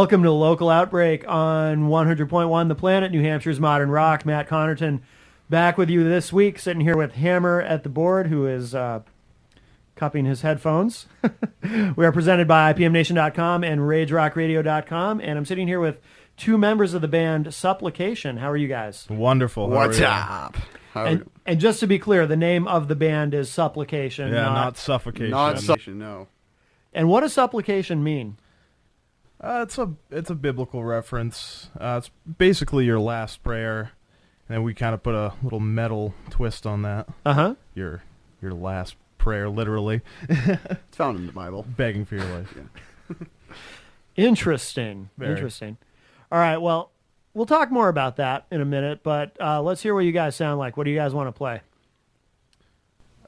Welcome to Local Outbreak on 100.1 The Planet, New Hampshire's Modern Rock. Matt Connerton back with you this week, sitting here with Hammer at the board, who is cupping his headphones. We are presented by IPMNation.com and RageRockRadio.com, and I'm sitting here with two members of the band Supplication. How are you guys? Wonderful. What's up? And just to be clear, the name of the band is Supplication. Yeah, not Suffocation. Not Suffocation, no. And what does Supplication mean? It's a biblical reference. It's basically your last prayer, and then we kind of put a little metal twist on that. Uh-huh. Your last prayer, literally. It's found in the Bible. Begging for your life. Yeah. Interesting. Very. Interesting. All right, well, we'll talk more about that in a minute, but let's hear what you guys sound like. What do you guys want to play?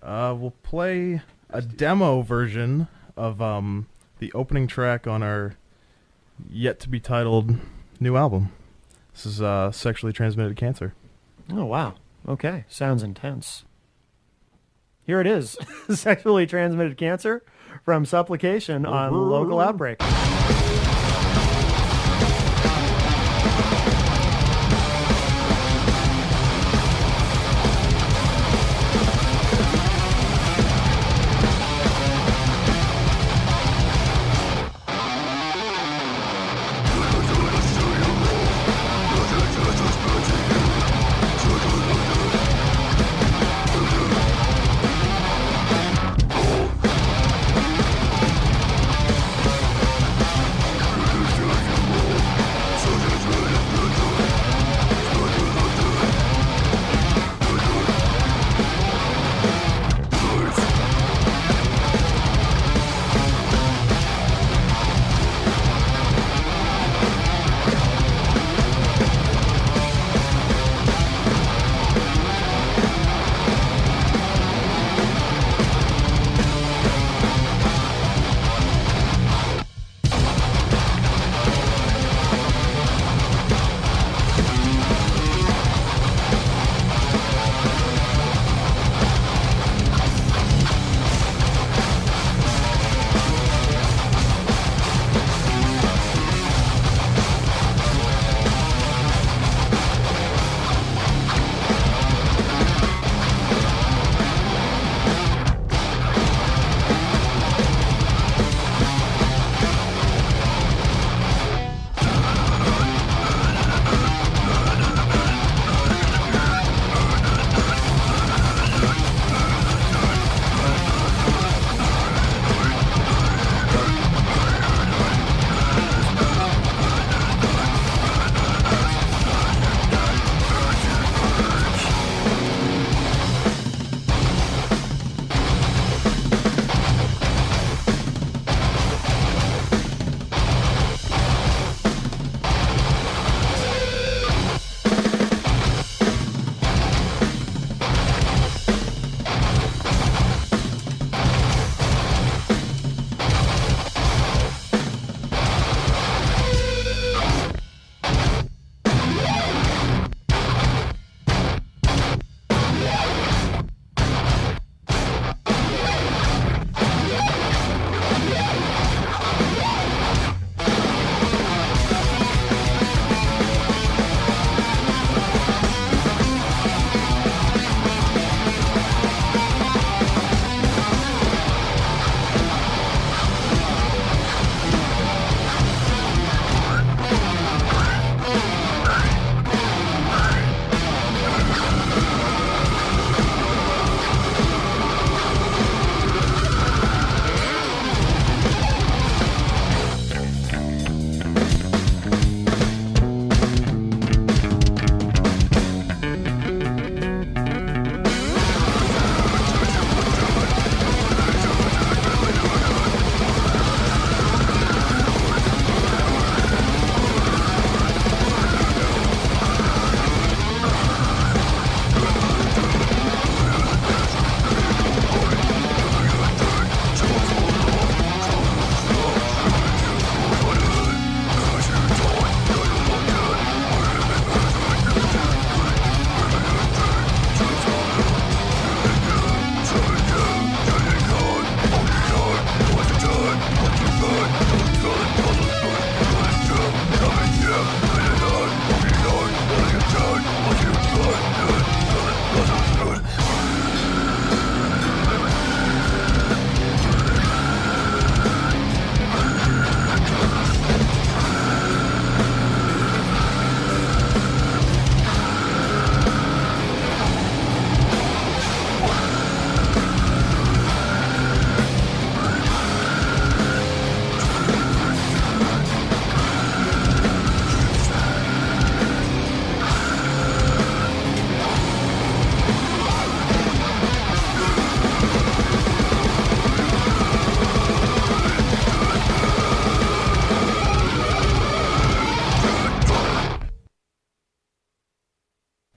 We'll play a demo version of the opening track on our yet-to-be-titled new album. This is Sexually Transmitted Cancer. Oh, wow. Okay. Sounds intense. Here it is. Sexually Transmitted Cancer from Supplication on Local Outbreak.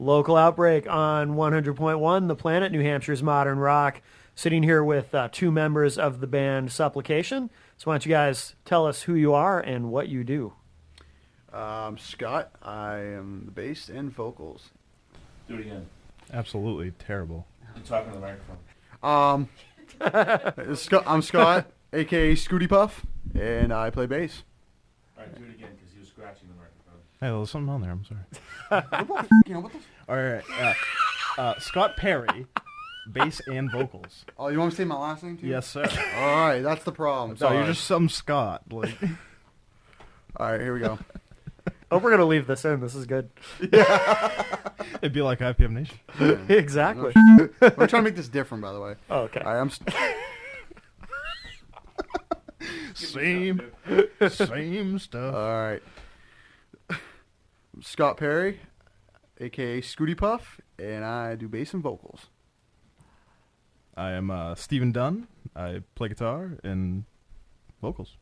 Local Outbreak on 100.1 The Planet, New Hampshire's modern rock. Sitting here with two members of the band Supplication. So why don't you guys tell us who you are and what you do? Scott. I am the bass and vocals. Do it again. Absolutely terrible. You're talking to the microphone. I'm Scott, a.k.a. Scooty Puff, and I play bass. All right, do it again because he was scratching the microphone. Hey, there was something on there. I'm sorry. What the All right. Scott Perry, bass and vocals. Oh, you want me to say my last name too? Yes, sir. All right, that's the problem. So Sorry. you're just some Scott. Like, All right, here we go. Oh, we're going to leave this in. This is good. it'd be like IPM Nation. Exactly. We're trying to make this different, by the way. Oh, okay. All right, Same stuff. All right. I'm Scott Perry, a.k.a. Scooty Puff, and I do bass and vocals. I am Stephen Dunn. I play guitar and vocals.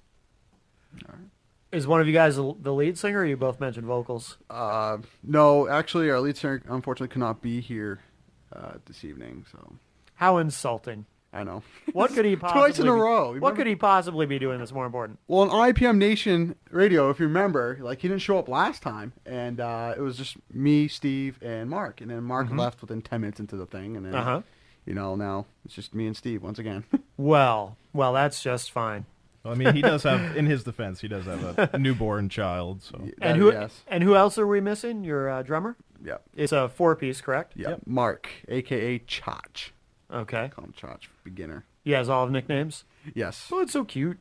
All right. Is one of you guys the lead singer, or you both mentioned vocals? No, actually, our lead singer unfortunately could not be here this evening, so How insulting. I know. What could he possibly Twice in a row. What Remember? could he possibly be doing that's more important? Well, on IPM Nation Radio, if you remember, like he didn't show up last time, and it was just me, Steve, and Mark, and then Mark left within 10 minutes into the thing, and then now it's just me and Steve once again. Well, that's just fine. Well, I mean, he does have, in his defense, he does have a newborn child. So And who Yes. and who else are we missing? Your drummer? Yep. It's a 4-piece, correct? Yep. Mark, a.k.a. Chach. Okay. Call him Chach, beginner. He has all of nicknames. Yes. Oh, it's so cute.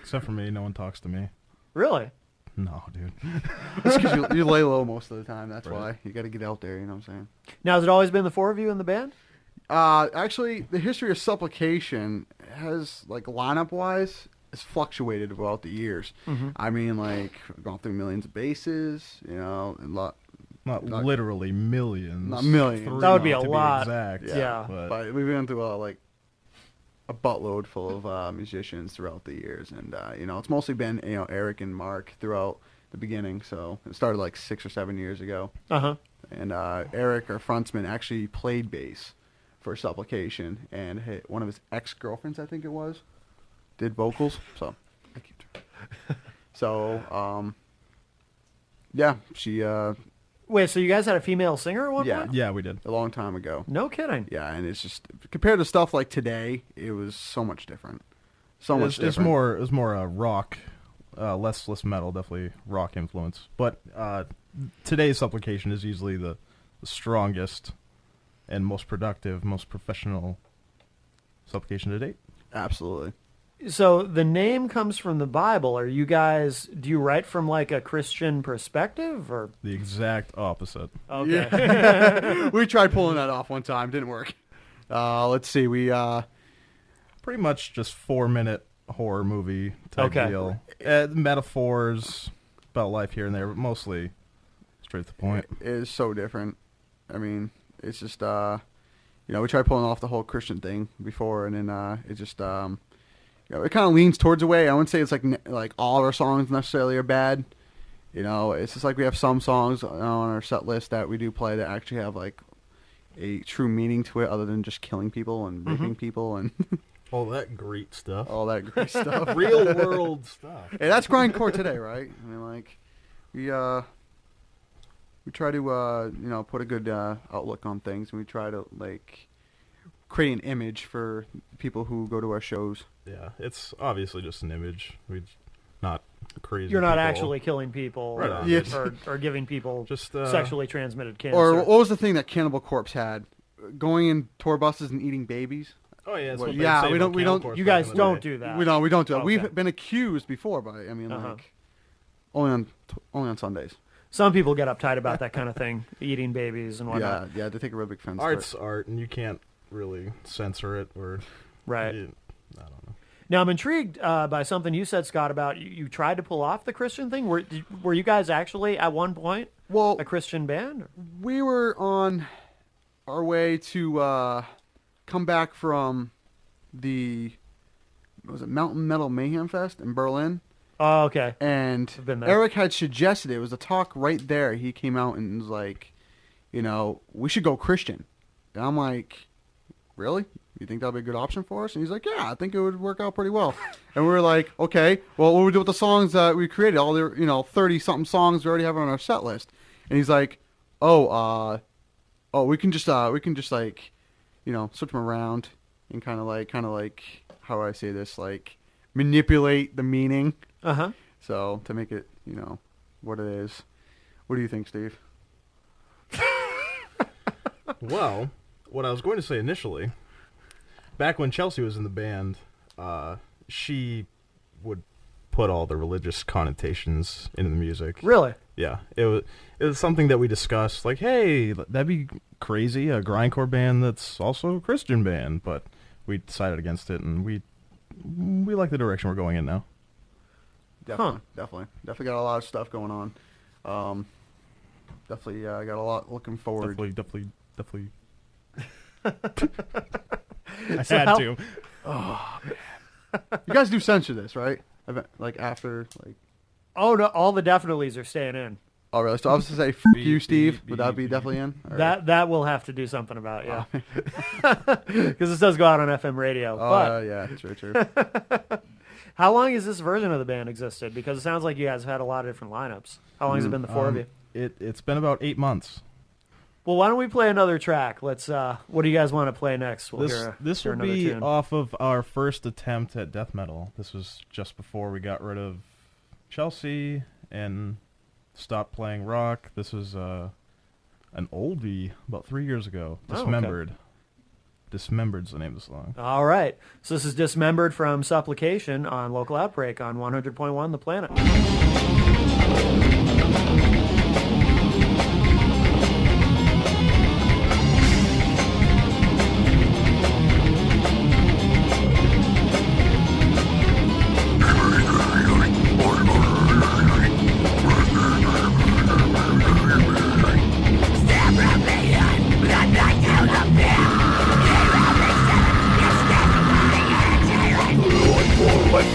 except for me, no one talks to me. Really? No, dude. It's because you lay low most of the time. That's Right. why. You got to get out there, you know what I'm saying? Now, has it always been the four of you in the band? Actually, the history of Supplication has, like, lineup-wise, has fluctuated throughout the years. I mean, like, we've gone through millions of bases, you know, and Not literally millions. Not millions. Three, That would be to a lot. exact. Yeah. but we've been through, like, a buttload full of musicians throughout the years. And, it's mostly been, Eric and Mark throughout the beginning. So it started, like, 6 or 7 years ago. Uh-huh. And Eric, our frontsman, actually played bass for Supplication, and one of his ex-girlfriends, I think it was, did vocals. So, I keep track. So, yeah, she, Wait, so you guys had a female singer at one Yeah. point? Yeah, we did. a long time ago. No kidding. Yeah, and it's just, compared to stuff like today, it was so much different. So much different. It was more rock, less metal, definitely rock influence. But today's Supplication is easily the strongest and most productive, most professional Supplication to date. Absolutely. So the name comes from the Bible. Do you write from like a Christian perspective, or? The exact opposite. Okay. We tried pulling that off one time. Didn't work. Let's see. We, Pretty much just 4-minute horror movie type Okay. deal. Metaphors about life here and there, but mostly straight to the point. It is so different. I mean, it's just, we tried pulling off the whole Christian thing before, and then it just, it kind of leans towards a way. I wouldn't say it's like all of our songs necessarily are bad. It's just like we have some songs on our set list that we do play that actually have like a true meaning to it, other than just killing people and raping people and All that great stuff. all that great stuff. Real world stuff. Hey, that's grindcore today, right? I mean, like we try to put a good outlook on things, and we try to like create an image for people who go to our shows. Yeah, it's obviously just an image. We're not crazy. You're not people. actually killing people, Right on. Yes. or giving people Just sexually transmitted cancer. Or what was the thing that Cannibal Corpse had? Going in tour buses and eating babies. Oh yeah, that's Well, what yeah, they'd say we about don't- we Cannibal don't- Corpse you back guys in the don't day. do that. We don't do that. Okay. We've been accused before, but I mean, Uh-huh. like only on Sundays. Some people get uptight about that kind of thing, eating babies and whatnot. Yeah, they take a real big offense. to Art's it. art, and you can't really censor it or. Right. I don't know. Now I'm intrigued by something you said, Scott, about you tried to pull off the Christian thing. Were you guys actually at one point Well, a Christian band? we were on our way to come back from the Mountain Metal Mayhem Fest in Berlin, Oh, okay. And I've been there. Eric had suggested it. It was a talk right there. He came out and was like, we should go Christian. And I'm like, really? You think that'll be a good option for us? And he's like, yeah, I think it would work out pretty well. And we were like, okay, well, what do we do with the songs that we created? All the 30-something songs we already have on our set list. And he's like, we can just like, switch them around and kind of like, how do I say this? Like, manipulate the meaning. Uh-huh. So to make it, what it is. What do you think, Steve? Well, what I was going to say initially, back when Chelsea was in the band, she would put all the religious connotations into the music. Really? Yeah, it was something that we discussed. Like, hey, that'd be crazy, a grindcore band that's also a Christian band. But we decided against it, and we like the direction we're going in now. Definitely got a lot of stuff going on. Definitely got a lot looking forward. Definitely. I had to. Oh man, you guys do censor this, right? Like after like. Oh no! All the definitelys are staying in. Oh really? So I was to say, "F you, Steve." Would that be definitely in? Or? That we'll have to do something about, yeah. Because this does go out on FM radio. Oh yeah, true. How long has this version of the band existed? Because it sounds like you guys have had a lot of different lineups. How long has it been the four of you? It's been about 8 months. Well, why don't we play another track? Let's. What do you guys want to play next? We'll this hear will another be tune. off of our first attempt at death metal. This was just before we got rid of Chelsea and stopped playing rock. This was an oldie about 3 years ago. Dismembered. Okay. Dismembered's the name of the song. All right. So this is Dismembered from Supplication on Local Outbreak on 100.1 The Planet. Life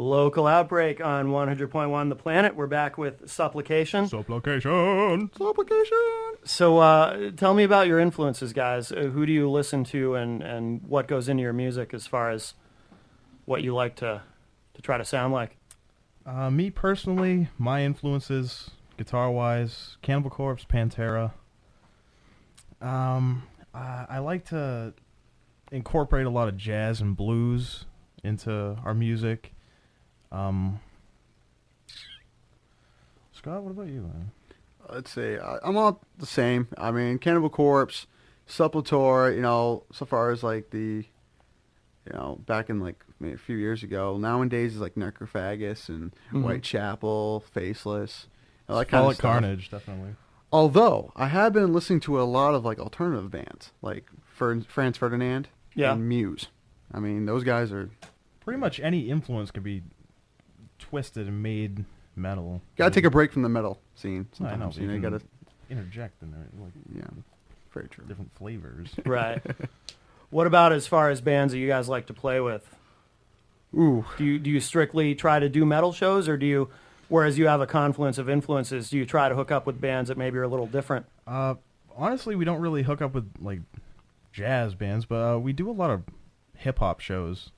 Local Outbreak on 100.1 The Planet. We're back with Supplication. Supplication. So tell me about your influences, guys. Who do you listen to and what goes into your music as far as what you like to try to sound like? Me personally, my influences, guitar-wise, Cannibal Corpse, Pantera. I like to incorporate a lot of jazz and blues into our music. Scott, what about you, man? Let's see. I'm all the same. I mean, Cannibal Corpse, Sepultura, so far as like back in like maybe a few years ago. Nowadays is like Necrophagus and Whitechapel, Faceless. That kind of stuff. Carnage, definitely. Although, I have been listening to a lot of like alternative bands, like Franz Ferdinand and Muse. I mean, those guys are... Pretty much any influence can be twisted and made metal. Gotta take a break from the metal scene sometimes. I know, you gotta interject in there. Like, very true. Different flavors. Right. What about as far as bands that you guys like to play with? Ooh. Do you strictly try to do metal shows, or do you, whereas you have a confluence of influences, do you try to hook up with bands that maybe are a little different? Honestly, we don't really hook up with like jazz bands, but we do a lot of hip-hop shows.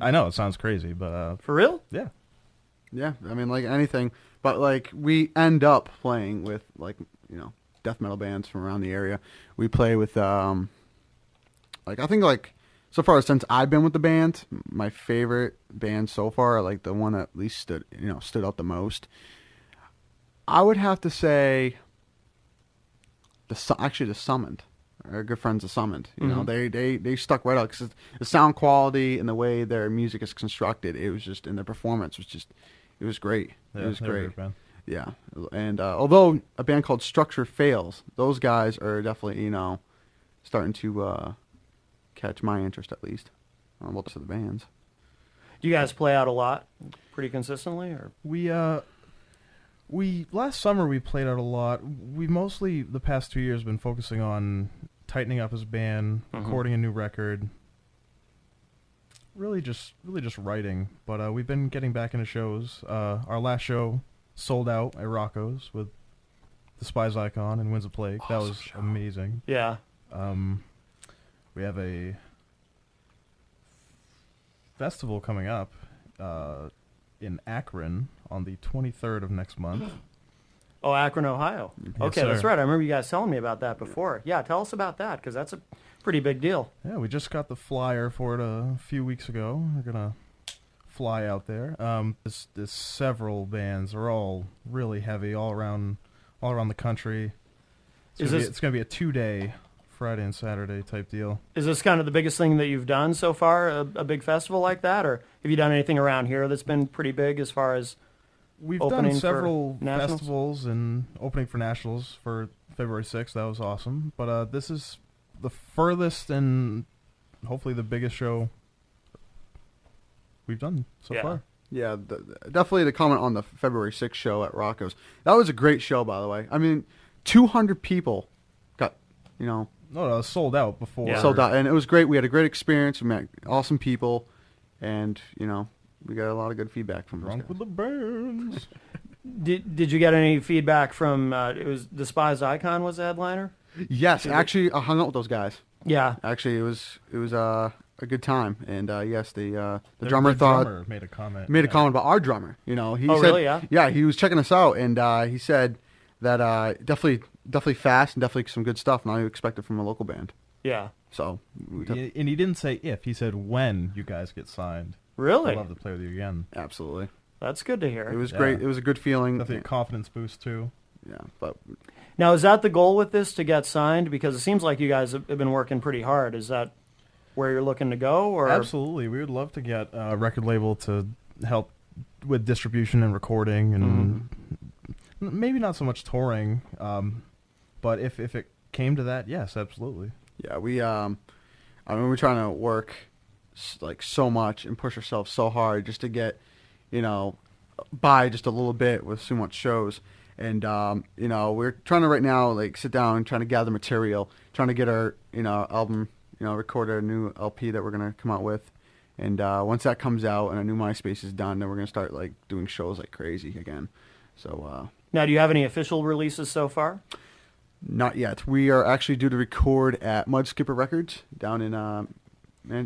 I know, it sounds crazy, but... For real? Yeah. Yeah, I mean, like anything. But, like, we end up playing with, like, death metal bands from around the area. We play with, I think, like, so far since I've been with the band, my favorite band so far, like, the one that at least stood out the most, I would have to say the Summoned. Our good friends, the Summoned. They stuck right out because the sound quality and the way their music is constructed, it was just, and their performance was just, it was great. Yeah, it was great. Yeah, and although a band called Structure fails, those guys are definitely starting to catch my interest at least. Most of the bands. Do you guys play out a lot, pretty consistently, or? We last summer we played out a lot. We mostly the past 2 years been focusing on tightening up as a band, recording a new record. Really just writing. But we've been getting back into shows. Our last show sold out at Rocco's with Despise Icon and Winds of Plague. Awesome that was show. amazing. Yeah. We have a festival coming up in Akron on the 23rd of next month. Oh, Akron, Ohio. Yes, Okay, sir. that's right. I remember you guys telling me about that before. Yeah, tell us about that, because that's a pretty big deal. Yeah, we just got the flyer for it a few weeks ago. We're going to fly out there. There's several bands. They're all really heavy, all around the country. It's going to be a 2-day Friday and Saturday type deal. Is this kind of the biggest thing that you've done so far, a big festival like that? Or have you done anything around here that's been pretty big as far as We've opening done several for nationals? festivals and opening for nationals for February 6th. That was awesome. But this is the furthest and hopefully the biggest show we've done so far. Yeah, definitely to comment on the February 6th show at Rocco's. That was a great show, by the way. I mean, 200 people got, No, it was sold out before. Yeah. sold out. And it was great. We had a great experience. We met awesome people. And, we got a lot of good feedback from those Drunk guys. with the bands. Did you get any feedback from, it was Despised Icon was the headliner? Yes, actually, I hung out with those guys. Yeah. Actually, it was a good time. And, yes, the The drummer drummer made a comment. made a comment about our drummer. He said, really? Yeah? Yeah, he was checking us out, and he said that definitely fast and definitely some good stuff, and I expect it from a local band. Yeah. So, And he didn't say if. He said when you guys get signed. Really? I'd love to play with you again. absolutely, That's good to hear. it was Yeah. great. It was a good feeling. Definitely a confidence boost, too. Yeah, but Now, is that the goal with this, to get signed? Because it seems like you guys have been working pretty hard. Is that where you're looking to go? Or Absolutely. We would love to get a record label to help with distribution and recording and maybe not so much touring. But if it came to that, yes, absolutely. yeah, we're trying to work like so much and push ourselves so hard just to get, by just a little bit with so much shows. And, we're trying to right now, like, sit down and trying to gather material, trying to get our, album, record our new LP that we're going to come out with. And once that comes out and a new MySpace is done, then we're gonna start like doing shows like crazy again. So Now, do you have any official releases so far? not yet. We are actually due to record at Mudskipper Records down in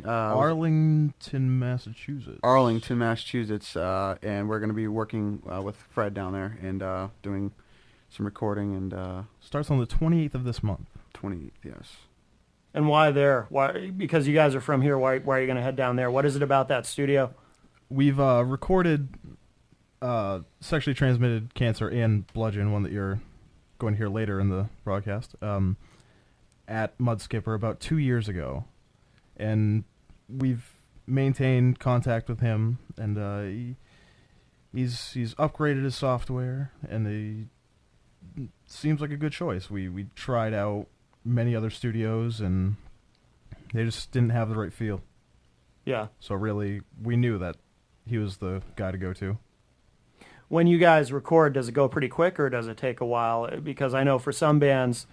Arlington, Massachusetts. Arlington, Massachusetts, and we're gonna be working with Fred down there and doing some recording and Starts on the 28th of this month. 28th, yes. And why there? Why? Because you guys are from here. Why are you going to head down there? What is it about that studio? We've recorded sexually transmitted cancer and bludgeon, one that you're going to hear later in the broadcast, at Mudskipper about 2 years ago. And we've maintained contact with him, and he's upgraded his software, and he seems like a good choice. We tried out many other studios, and they just didn't have the right feel. Yeah. So really, we knew that he was the guy to go to. When you guys record, does it go pretty quick or does it take a while? Because I know for some bands,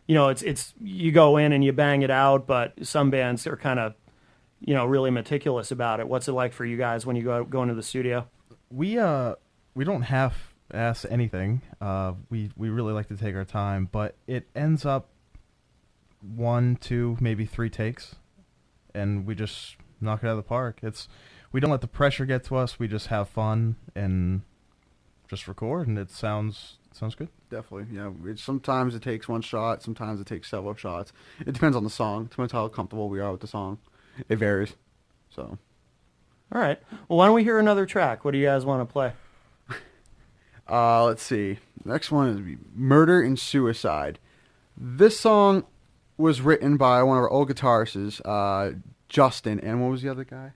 you know, it's you go in and you bang it out, but some bands are kind of, you know, really meticulous about it. What's it like for you guys when you go into the studio? We don't half-ass anything. We really like to take our time, but it ends up 1, 2, maybe 3 takes, and we just knock it out of the park. We don't let the pressure get to us. We just have fun and just record, and it sounds good. Definitely, yeah. Sometimes it takes one shot, sometimes it takes several shots. It depends on the song. It depends how comfortable we are with the song. It varies. So, All right. Well, why don't we hear another track? What do you guys want to play? let's see. Next one is Murder and Suicide. This song was written by one of our old guitarists, Justin, and what was the other guy?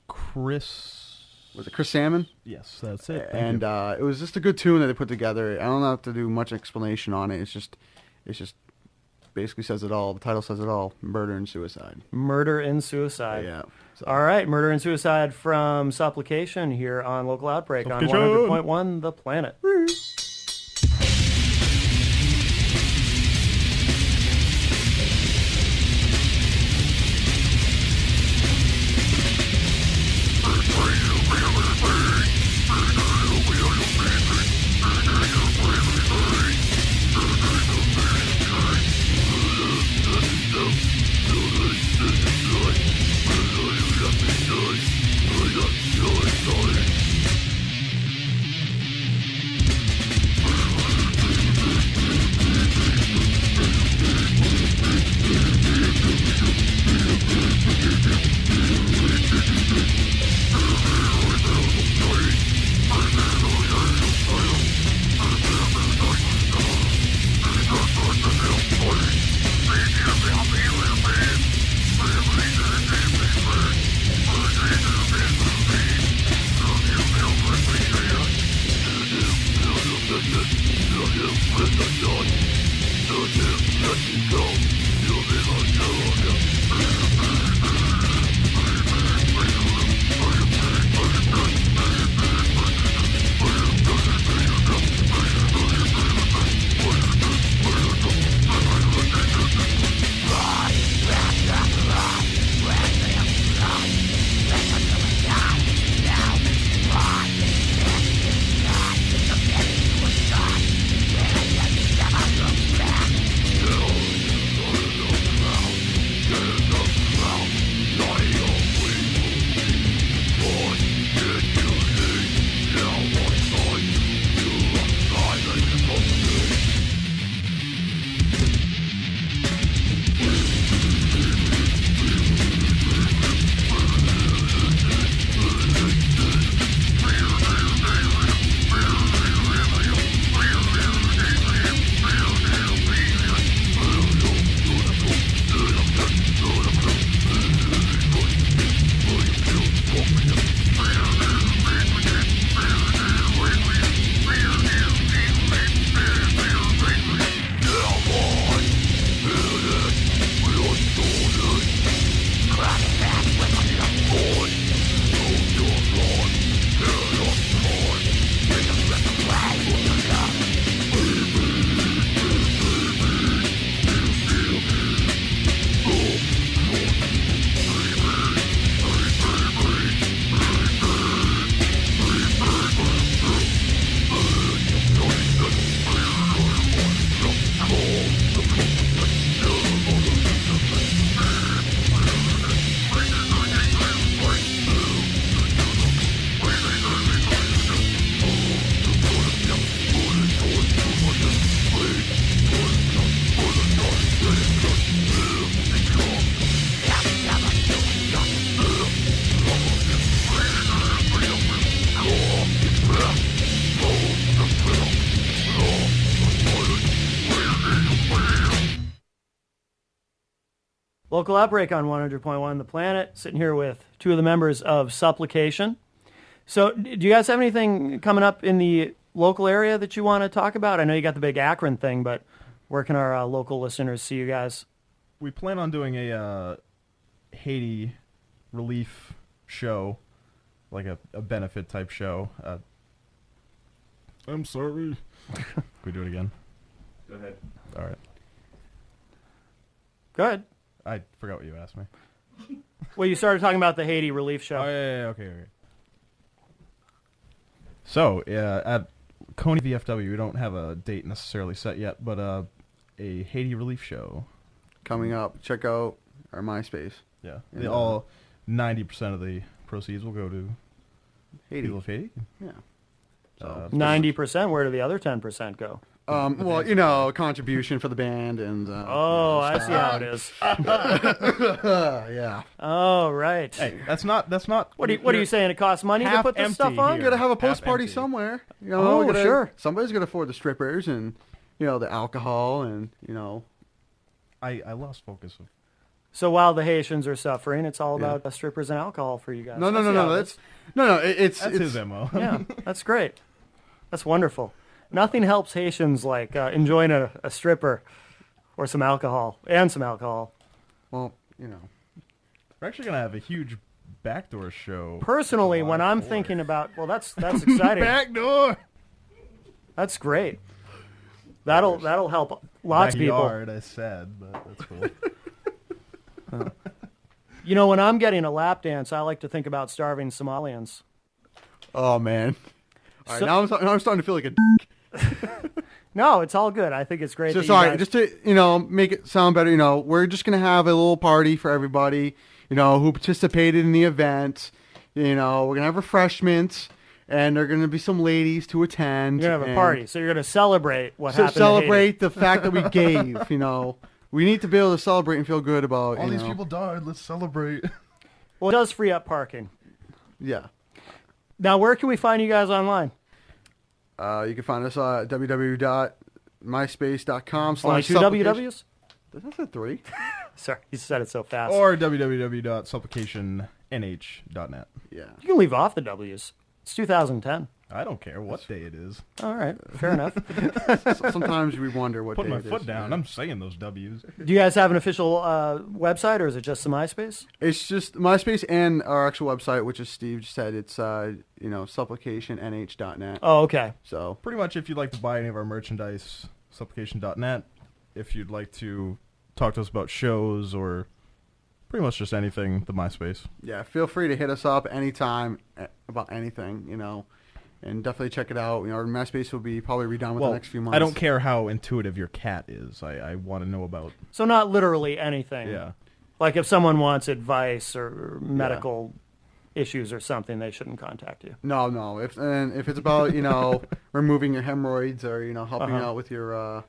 Chris. Was it Chris Salmon? Yes, that's it. And Thank you. it was just a good tune that they put together. I don't have to do much explanation on it. It's just basically says it all. The title says it all. Murder and Suicide. Murder and Suicide. Yeah. So. All right. Murder and Suicide from Supplication here on Local Outbreak on Supplication. 100.1 The Planet. Local Outbreak on 100.1 The Planet. Sitting here with two of the members of Supplication. So, do you guys have anything coming up in the local area that you want to talk about? I know you got the big Akron thing, but where can our local listeners see you guys? We plan on doing a Haiti relief show, like a benefit type show. I'm sorry. Can we do it again? Go ahead. All right. Go ahead. I forgot what you asked me. Well, you started talking about the Haiti relief show. Oh, yeah, okay. So, at Coney VFW, we don't have a date necessarily set yet, but a Haiti relief show. Coming up. Check out our MySpace. Yeah. And, all 90% of the proceeds will go to Haiti. people of Haiti. Yeah. 90%. Where do the other 10% go? Well, contribution for the band and. I see how it is. Yeah. Oh, right. Hey, that's not. What are you saying? It costs money to half put this empty stuff on? You gotta have a Half post party empty. somewhere. Oh, sure. Somebody's gonna afford the strippers and the alcohol and I lost focus of. So while the Haitians are suffering, it's all about strippers and alcohol for you guys. No. I see how it is. It's His MO. Yeah, that's great. That's wonderful. Nothing helps Haitians like enjoying a stripper or some alcohol. Well, We're actually gonna have a huge backdoor show. Personally, when I'm July 4th. thinking about, that's exciting. Backdoor. That's great. That'll help lots of people. Backyard, I said, but that's cool. When I'm getting a lap dance, I like to think about starving Somalians. oh man. All right, So- now I'm starting to feel like a. No, it's all good. I think it's great. So that sorry, you guys- just to make it sound better. We're just gonna have a little party for everybody. Who participated in the event. We're gonna have refreshments, and there are gonna be some ladies to attend. you're gonna have a and party, so you're gonna celebrate what So happened. celebrate the fact that we gave. We need to be able to celebrate and feel good about. All these people died. Let's celebrate. Well, it does free up parking. Yeah. Now, where can we find you guys online? You can find us at www.myspace.com. Only two WWs? That's a 3. Sorry, you said it so fast. Or www.supplicationnh.net. Yeah. You can leave off the W's. It's 2010. I don't care what day it is. All right, fair enough. Sometimes we wonder what Putting day my it foot is. down. Yeah. I'm saying those W's. Do you guys have an official website, or is it just the MySpace? It's just MySpace and our actual website, which, as Steve just said, it's supplicationnh.net. Oh, okay. So Pretty much, if you'd like to buy any of our merchandise, supplication.net. If you'd like to talk to us about shows or pretty much just anything, the MySpace. yeah, feel free to hit us up anytime about anything. And definitely check it out. Our MySpace will be probably redone within the next few months. I don't care how intuitive your cat is. I want to know about. So not literally anything. Yeah. Like if someone wants advice or medical issues or something, they shouldn't contact you. No. If it's about removing your hemorrhoids or helping out with your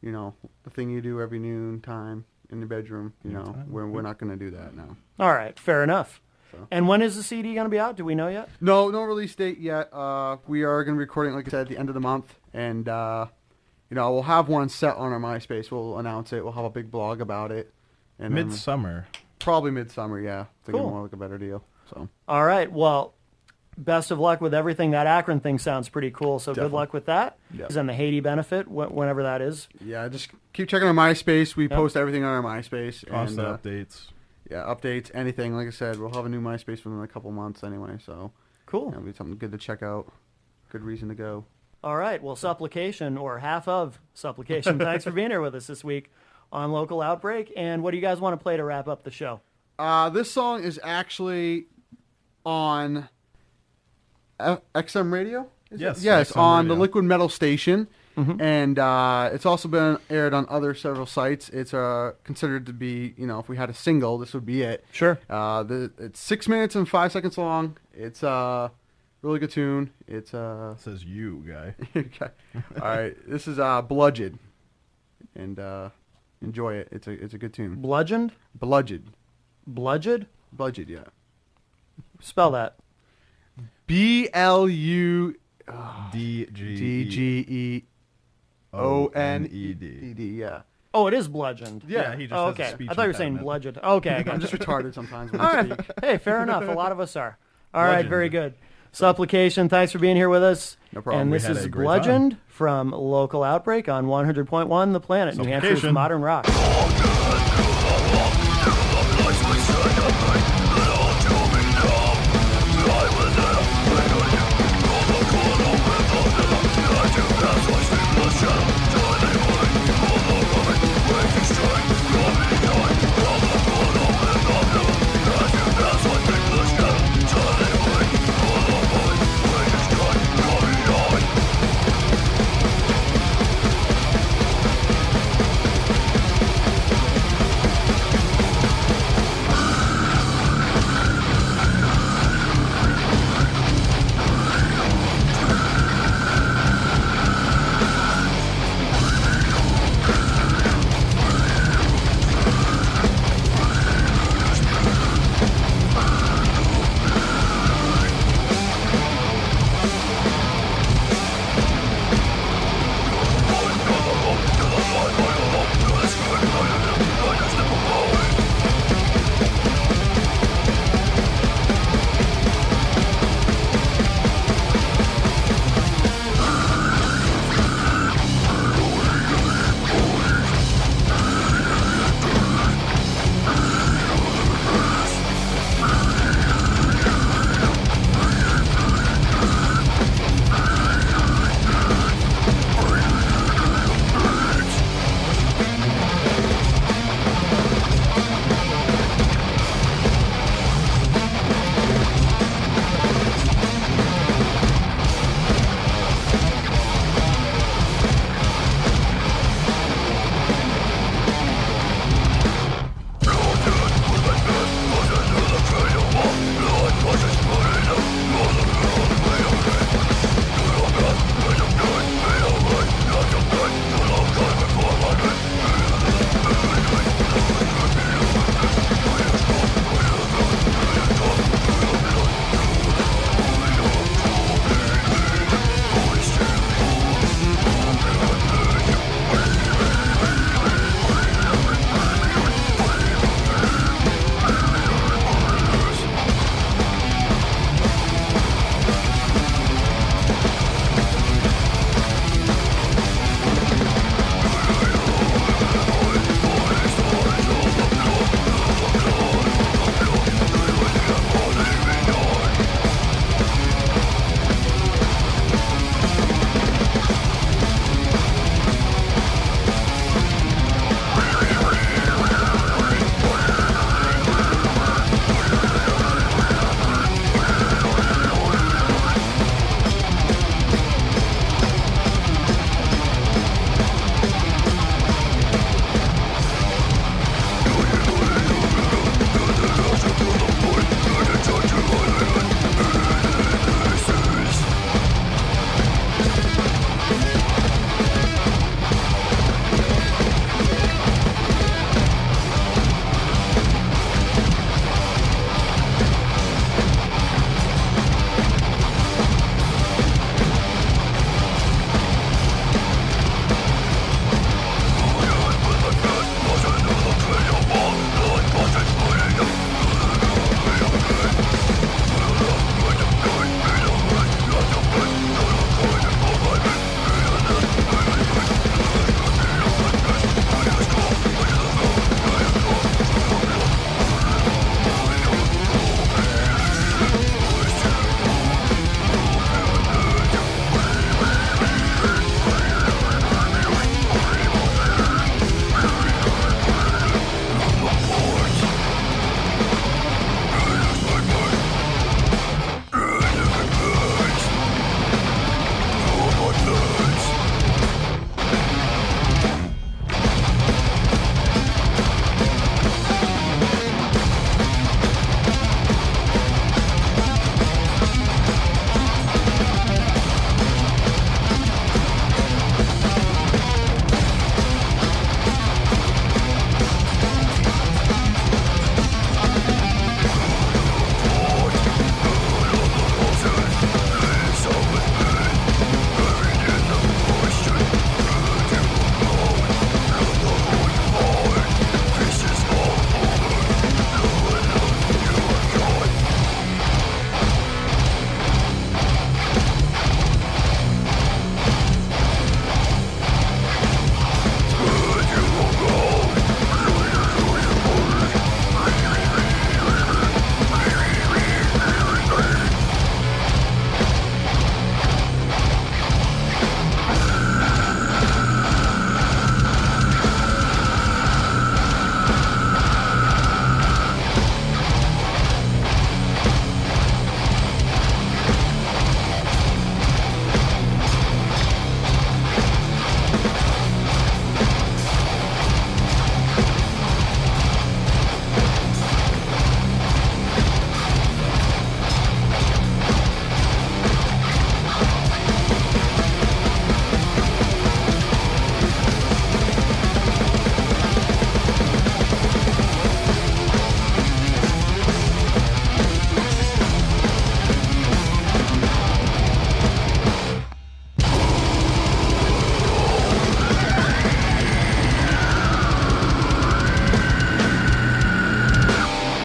the thing you do every noon time in the bedroom, we're not going to do that now. All right, fair enough. So. And when is the CD going to be out? Do we know yet? No release date yet. We are going to be recording, like I said, at the end of the month, and we'll have one set on our MySpace. We'll announce it. We'll have a big blog about it. And then Midsummer. probably midsummer. Yeah, thinking Cool. more like a better deal. So All right, well, best of luck with everything. That Akron thing sounds pretty cool, so good Definitely. luck with that. Yep. And the Haiti benefit, whenever that is. yeah, just keep checking our MySpace. We post everything on our MySpace. Constant and, updates. Yeah, updates, anything. Like I said, we'll have a new MySpace within a couple months anyway. So Cool. it'll be something good to check out. Good reason to go. All right, well, Supplication, or half of Supplication, thanks for being here with us this week on Local Outbreak. And what do you guys want to play to wrap up the show? This song is actually on XM Radio. Is Yes, it? Yes, XM on Radio. the Liquid Metal station, Mm-hmm. and it's also been aired on several sites. It's considered to be, if we had a single, this would be it. Sure. It's 6 minutes and 5 seconds long. It's a really good tune. It's Says you, guy. okay. All right, this is Bludgeon, and enjoy it. It's a good tune. Bludgeoned? Bludgeon, Bludgeoned? yeah. Spell that. BLUDGEONED. DGEONED. Yeah. Oh, it is bludgeoned. Yeah, he just Oh, has a okay. speech I thought you were saying impediment. bludgeoned. Okay, I I'm got just you. retarded sometimes when All I right. speak. Hey, fair enough. A lot of us are. All right, Bludgeoned. very good. Supplication, thanks for being here with us. No problem. And We this had is a great Bludgeoned from Local Outbreak on 100.1 The Planet, New Hampshire's Supplication. Modern Rock.